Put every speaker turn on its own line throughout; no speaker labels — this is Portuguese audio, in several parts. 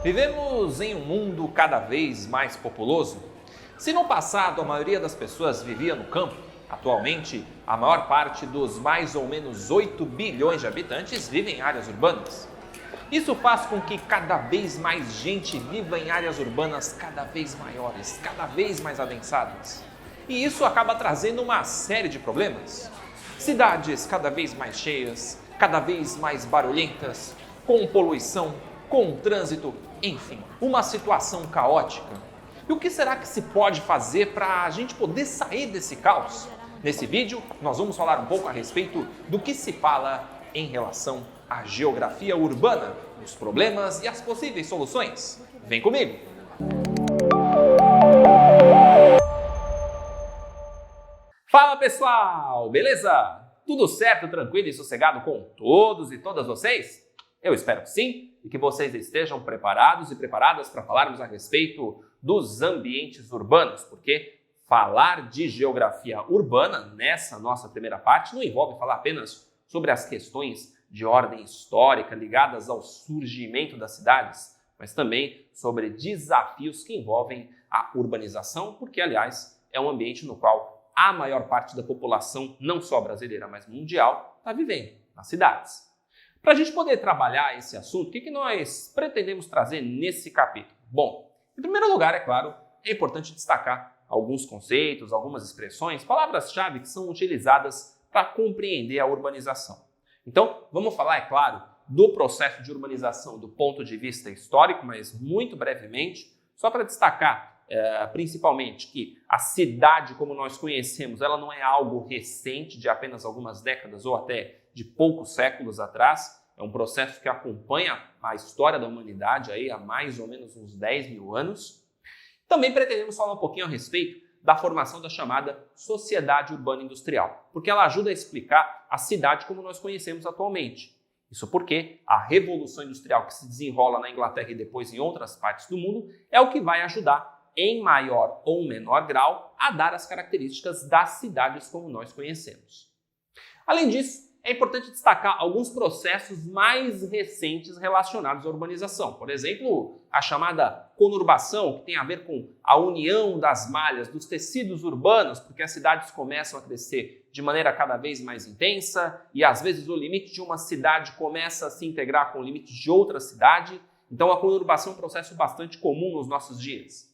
Vivemos em um mundo cada vez mais populoso. Se no passado a maioria das pessoas vivia no campo, atualmente a maior parte dos mais ou menos 8 bilhões de habitantes vive em áreas urbanas. Isso faz com que cada vez mais gente viva em áreas urbanas cada vez maiores, cada vez mais adensadas. E isso acaba trazendo uma série de problemas. Cidades cada vez mais cheias, cada vez mais barulhentas, com poluição, com trânsito, enfim, uma situação caótica. E o que será que se pode fazer para a gente poder sair desse caos? Nesse vídeo, nós vamos falar um pouco a respeito do que se fala em relação à geografia urbana, os problemas e as possíveis soluções. Vem comigo! Fala pessoal, beleza? Tudo certo, tranquilo e sossegado com todos e todas vocês? Eu espero que sim e que vocês estejam preparados e preparadas para falarmos a respeito dos ambientes urbanos, porque falar de geografia urbana nessa nossa primeira parte não envolve falar apenas sobre as questões de ordem histórica ligadas ao surgimento das cidades, mas também sobre desafios que envolvem a urbanização, porque, aliás, é um ambiente no qual a maior parte da população, não só brasileira, mas mundial, está vivendo, nas cidades. Para a gente poder trabalhar esse assunto, o que nós pretendemos trazer nesse capítulo? Bom, em primeiro lugar, é claro, é importante destacar alguns conceitos, algumas expressões, palavras-chave que são utilizadas para compreender a urbanização. Então, vamos falar, é claro, do processo de urbanização do ponto de vista histórico, mas muito brevemente, só para destacar principalmente que a cidade como nós conhecemos, ela não é algo recente de apenas algumas décadas ou até de poucos séculos atrás, é um processo que acompanha a história da humanidade aí há mais ou menos uns 10 mil anos. Também pretendemos falar um pouquinho a respeito da formação da chamada sociedade urbana industrial, porque ela ajuda a explicar a cidade como nós conhecemos atualmente. Isso porque a revolução industrial que se desenrola na Inglaterra e depois em outras partes do mundo é o que vai ajudar em maior ou menor grau, a dar as características das cidades como nós conhecemos. Além disso, é importante destacar alguns processos mais recentes relacionados à urbanização. Por exemplo, a chamada conurbação, que tem a ver com a união das malhas, dos tecidos urbanos, porque as cidades começam a crescer de maneira cada vez mais intensa e às vezes o limite de uma cidade começa a se integrar com o limite de outra cidade. Então a conurbação é um processo bastante comum nos nossos dias.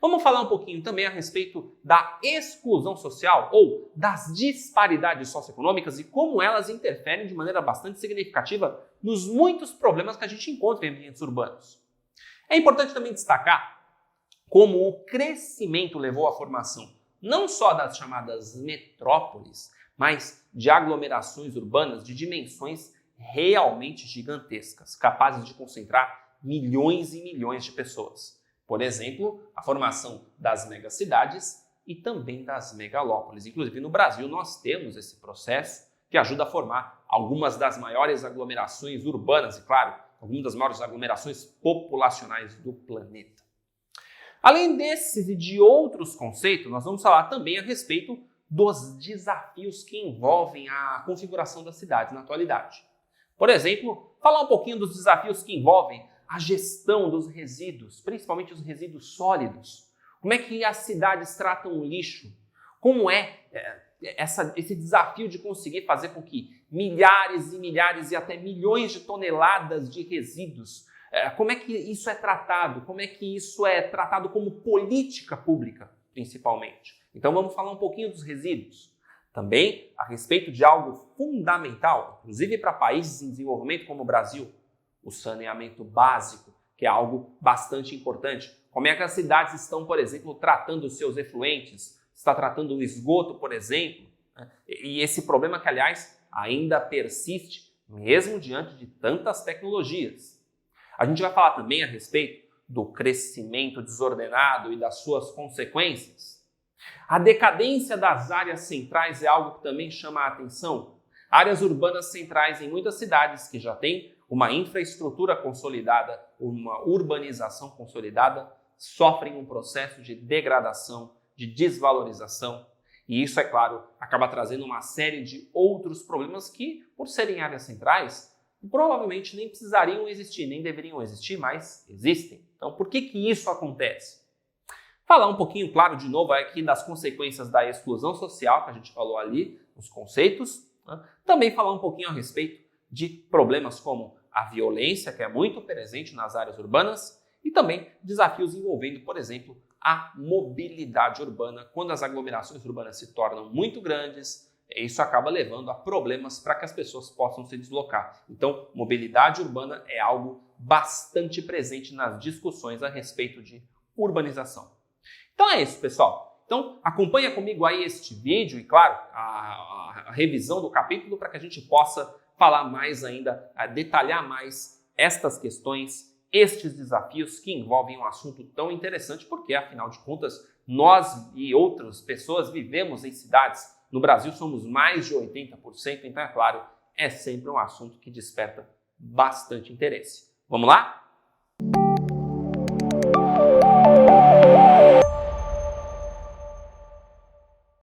Vamos falar um pouquinho também a respeito da exclusão social ou das disparidades socioeconômicas e como elas interferem de maneira bastante significativa nos muitos problemas que a gente encontra em ambientes urbanos. É importante também destacar como o crescimento levou à formação não só das chamadas metrópoles, mas de aglomerações urbanas de dimensões realmente gigantescas, capazes de concentrar milhões e milhões de pessoas. Por exemplo, a formação das megacidades e também das megalópolis. Inclusive, no Brasil, nós temos esse processo que ajuda a formar algumas das maiores aglomerações urbanas e, claro, algumas das maiores aglomerações populacionais do planeta. Além desses e de outros conceitos, nós vamos falar também a respeito dos desafios que envolvem a configuração das cidades na atualidade. Por exemplo, falar um pouquinho dos desafios que envolvem a gestão dos resíduos, principalmente os resíduos sólidos. Como é que as cidades tratam o lixo? Como é esse desafio de conseguir fazer com que milhares e milhares e até milhões de toneladas de resíduos, como é que isso é tratado? Como é que isso é tratado como política pública, principalmente? Então vamos falar um pouquinho dos resíduos. Também a respeito de algo fundamental, inclusive para países em desenvolvimento como o Brasil, o saneamento básico, que é algo bastante importante. Como é que as cidades estão, por exemplo, tratando os seus efluentes, está tratando o esgoto, por exemplo, né? E esse problema que, aliás, ainda persiste, mesmo diante de tantas tecnologias. A gente vai falar também a respeito do crescimento desordenado e das suas consequências. A decadência das áreas centrais é algo que também chama a atenção. Áreas urbanas centrais em muitas cidades que já têm uma infraestrutura consolidada, uma urbanização consolidada, sofrem um processo de degradação, de desvalorização. E isso, é claro, acaba trazendo uma série de outros problemas que, por serem áreas centrais, provavelmente nem precisariam existir, nem deveriam existir, mas existem. Então, por que isso acontece? Falar um pouquinho, claro, de novo aqui das consequências da exclusão social, que a gente falou ali, os conceitos. Né? Também falar um pouquinho a respeito de problemas como a violência, que é muito presente nas áreas urbanas, e também desafios envolvendo, por exemplo, a mobilidade urbana. Quando as aglomerações urbanas se tornam muito grandes, isso acaba levando a problemas para que as pessoas possam se deslocar. Então, mobilidade urbana é algo bastante presente nas discussões a respeito de urbanização. Então é isso, pessoal. Então, acompanha comigo aí este vídeo e, claro, a revisão do capítulo para que a gente possa falar mais ainda, detalhar mais estas questões, estes desafios que envolvem um assunto tão interessante, porque, afinal de contas, nós e outras pessoas vivemos em cidades. No Brasil somos mais de 80%, então, é claro, é sempre um assunto que desperta bastante interesse. Vamos lá?